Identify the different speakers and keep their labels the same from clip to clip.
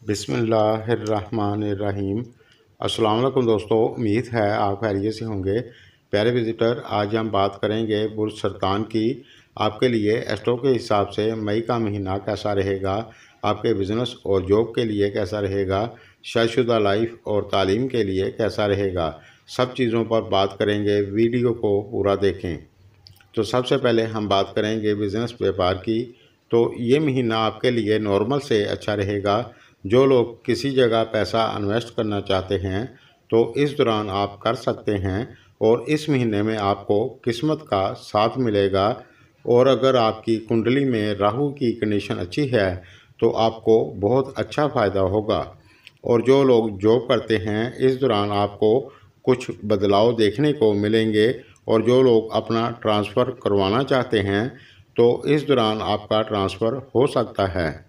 Speaker 1: बिस्मिल्लाहिर्रहमानिर्रहीम। अस्सलाम वालेकुम दोस्तों, उम्मीद है आप खैरियत से होंगे। प्यारे विज़िटर, आज हम बात करेंगे बुर्ज सरतान की। आपके लिए एस्ट्रो के हिसाब से मई का महीना कैसा रहेगा, आपके बिज़नेस और जॉब के लिए कैसा रहेगा, शादीशुदा लाइफ और तालीम के लिए कैसा रहेगा, सब चीज़ों पर बात करेंगे। वीडियो को पूरा देखें। तो सबसे पहले हम बात करेंगे बिज़नेस व्यापार की। तो ये महीना आपके लिए नॉर्मल से अच्छा रहेगा। जो लोग किसी जगह पैसा इन्वेस्ट करना चाहते हैं तो इस दौरान आप कर सकते हैं और इस महीने में आपको किस्मत का साथ मिलेगा। और अगर आपकी कुंडली में राहु की कंडीशन अच्छी है तो आपको बहुत अच्छा फ़ायदा होगा। और जो लोग जॉब करते हैं इस दौरान आपको कुछ बदलाव देखने को मिलेंगे। और जो लोग अपना ट्रांसफ़र करवाना चाहते हैं तो इस दौरान आपका ट्रांसफ़र हो सकता है।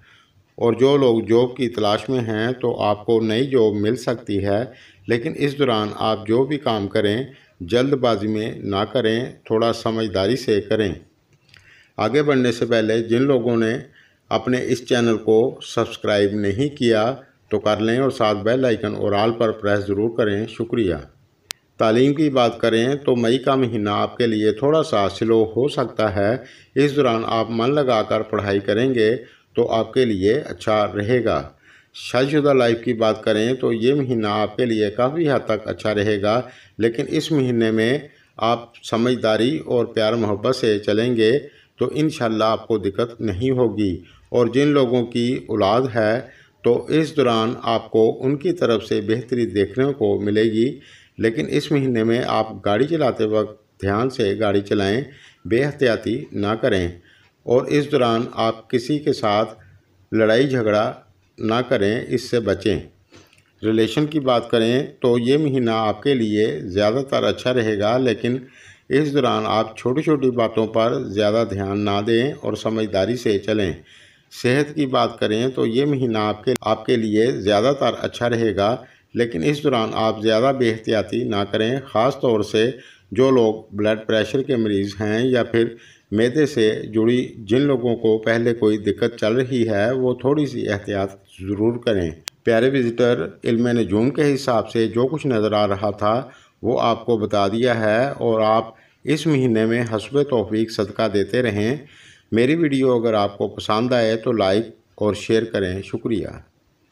Speaker 1: और जो लोग जॉब की तलाश में हैं तो आपको नई जॉब मिल सकती है, लेकिन इस दौरान आप जो भी काम करें जल्दबाजी में ना करें, थोड़ा समझदारी से करें। आगे बढ़ने से पहले जिन लोगों ने अपने इस चैनल को सब्सक्राइब नहीं किया तो कर लें और साथ बेल आइकन और ऑल पर प्रेस ज़रूर करें। शुक्रिया। तालीम की बात करें तो मई का महीना आपके लिए थोड़ा सा स्लो हो सकता है। इस दौरान आप मन लगाकर पढ़ाई करेंगे तो आपके लिए अच्छा रहेगा। शादीशुदा लाइफ की बात करें तो ये महीना आपके लिए काफ़ी हद तक अच्छा रहेगा, लेकिन इस महीने में आप समझदारी और प्यार मोहब्बत से चलेंगे तो इंशाल्लाह आपको दिक्कत नहीं होगी। और जिन लोगों की औलाद है तो इस दौरान आपको उनकी तरफ से बेहतरी देखने को मिलेगी। लेकिन इस महीने में आप गाड़ी चलाते वक्त ध्यान से गाड़ी चलाएं, बेहतियाती ना करें। और इस दौरान आप किसी के साथ लड़ाई झगड़ा ना करें, इससे बचें। रिलेशन की बात करें तो ये महीना आपके लिए ज़्यादातर अच्छा रहेगा, लेकिन इस दौरान आप छोटी छोटी बातों पर ज़्यादा ध्यान ना दें और समझदारी से चलें। सेहत की बात करें तो ये महीना आपके लिए ज़्यादातर अच्छा रहेगा, लेकिन इस दौरान आप ज़्यादा बेहतियाती ना करें। ख़ास तौर से जो लोग ब्लड प्रेशर के मरीज़ हैं या फिर मैदे से जुड़ी जिन लोगों को पहले कोई दिक्कत चल रही है वो थोड़ी सी एहतियात ज़रूर करें। प्यारे विज़िटर, इल्म नजूम के हिसाब से जो कुछ नज़र आ रहा था वो आपको बता दिया है। और आप इस महीने में हस्ब तौफीक सदका देते रहें। मेरी वीडियो अगर आपको पसंद आए तो लाइक और शेयर करें। शुक्रिया।